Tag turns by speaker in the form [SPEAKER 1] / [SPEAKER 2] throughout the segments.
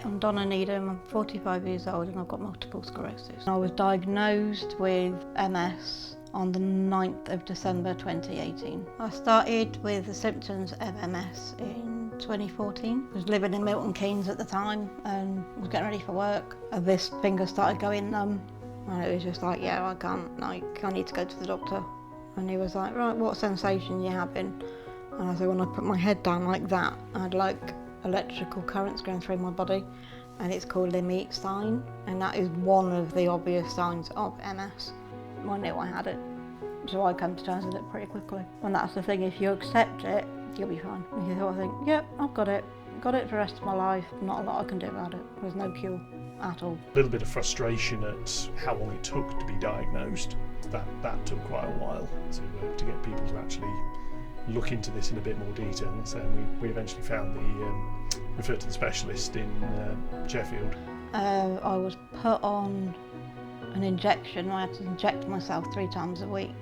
[SPEAKER 1] I'm Donna Needham, I'm 45 years old and I've got multiple sclerosis. I was diagnosed with MS on the 9th of December 2018. I started with the symptoms of MS in 2014. I was living in Milton Keynes at the time and was getting ready for work. And this finger started going numb and it was just like, yeah, I need to go to the doctor. And he was like, right, what sensation are you having? And I said, when I put my head down like that, I had like electrical currents going through my body, and it's called Limit sign, and that is one of the obvious signs of MS. I knew I had it, so I come to terms with it pretty quickly. And that's the thing, if you accept it, you'll be fine. If you sort of think, yep, I've got it for the rest of my life, not a lot I can do about it. There's no cure at all.
[SPEAKER 2] A little bit of frustration at how long it took to be diagnosed. That took quite a while to get people to actually look into this in a bit more detail. So we eventually found referred to the specialist in Sheffield.
[SPEAKER 1] I was put on an injection. I had to inject myself 3 times a week,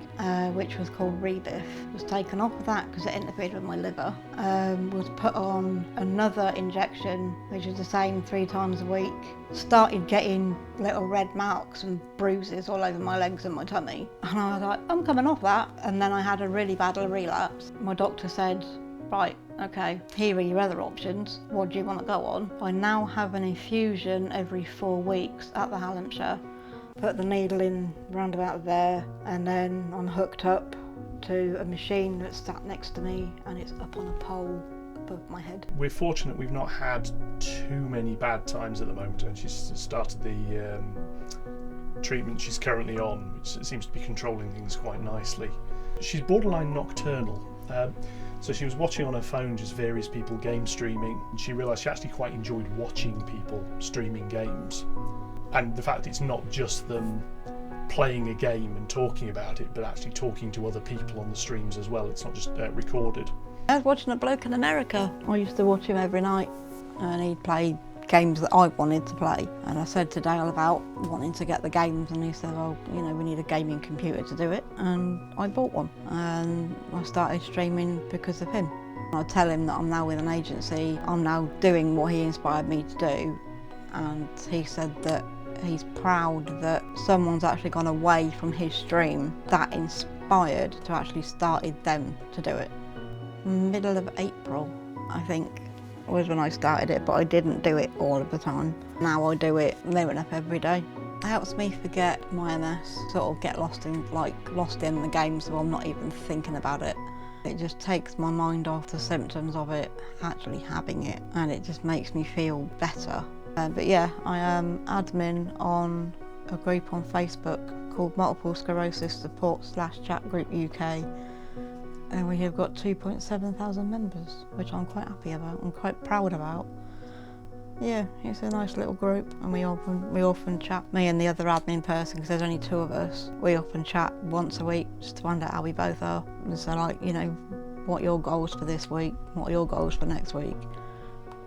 [SPEAKER 1] which was called Rebif. Was taken off of that because it interfered with my liver. Was put on another injection, which was the same 3 times a week. Started getting little red marks and bruises all over my legs and my tummy. And I was like, I'm coming off that. And then I had a really bad relapse. My doctor said, right, okay, here are your other options. What do you want to go on? I now have an infusion every 4 weeks at the Hallamshire. Put the needle in round about there, and then I'm hooked up to a machine that's sat next to me and it's up on a pole above my head.
[SPEAKER 2] We're fortunate we've not had too many bad times at the moment, and she's started the treatment she's currently on, which seems to be controlling things quite nicely. She's borderline nocturnal. So she was watching on her phone just various people game streaming, and she realised she actually quite enjoyed watching people streaming games. And the fact it's not just them playing a game and talking about it, but actually talking to other people on the streams as well. It's not just recorded.
[SPEAKER 1] I was watching a bloke in America. I used to watch him every night, and he'd play games that I wanted to play. And I said to Dale about wanting to get the games, and he said, well, you know, we need a gaming computer to do it. And I bought one, and I started streaming because of him. I tell him that I'm now with an agency. I'm now doing what he inspired me to do, and he said that he's proud that someone's actually gone away from his stream that inspired to actually started them to do it. Middle of April, I think, was when I started it, but I didn't do it all of the time. Now I do it near enough every day. It helps me forget my MS, sort of get lost in the game, so I'm not even thinking about it. It just takes my mind off the symptoms of it, actually having it, and it just makes me feel better. But yeah, I am admin on a group on Facebook called Multiple Sclerosis Support / Chat Group UK, and we have got 2.7 thousand members, which I'm quite happy about and quite proud about. Yeah, it's a nice little group, and we often chat, me and the other admin person, because there's only 2 of us. We often chat once a week just to find out how we both are. And so, like, you know, what are your goals for this week? What are your goals for next week?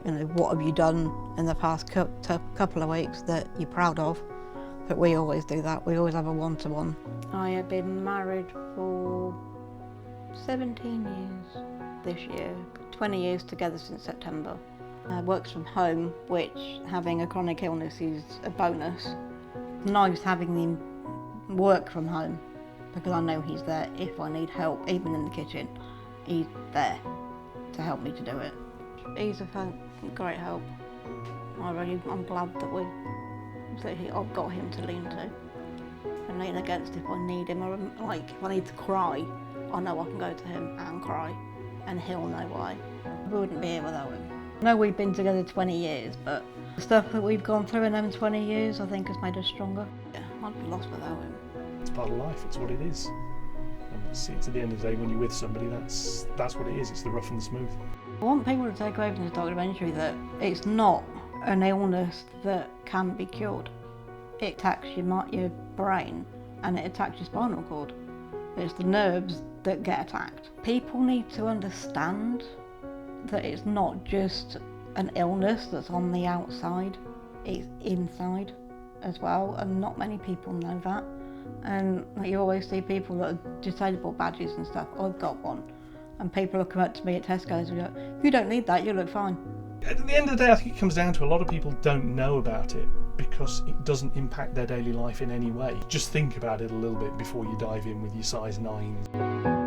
[SPEAKER 1] You know, what have you done in the past couple of weeks that you're proud of? But we always do that. We always have a one-to-one. I have been married for 17 years this year, 20 years together since September. Works from home, which having a chronic illness is a bonus. Nice having him work from home because I know he's there if I need help, even in the kitchen. He's there to help me to do it. He's a great help. I'm glad that I've got him to lean to and lean against if I need him, or like if I need to cry, I know I can go to him and cry, and he'll know why. We wouldn't be here without him. I know we've been together 20 years, but the stuff that we've gone through in them 20 years, I think has made us stronger. Yeah, I'd be lost without him.
[SPEAKER 2] It's part of life. It's what it is. And it's at the end of the day, when you're with somebody, that's what it is. It's the rough and the smooth.
[SPEAKER 1] I want people to take away from this documentary that it's not an illness that can be cured. It attacks your brain and it attacks your spinal cord. It's the nerves that get attacked. People need to understand that it's not just an illness that's on the outside, it's inside as well, and not many people know that. And you always see people that are disabled badges and stuff. I've got one. And people will come up to me at Tesco's and go, you don't need that, you look fine.
[SPEAKER 2] at the end of the day, I think it comes down to a lot of people don't know about it because it doesn't impact their daily life in any way. Just think about it a little bit before you dive in with your size 9.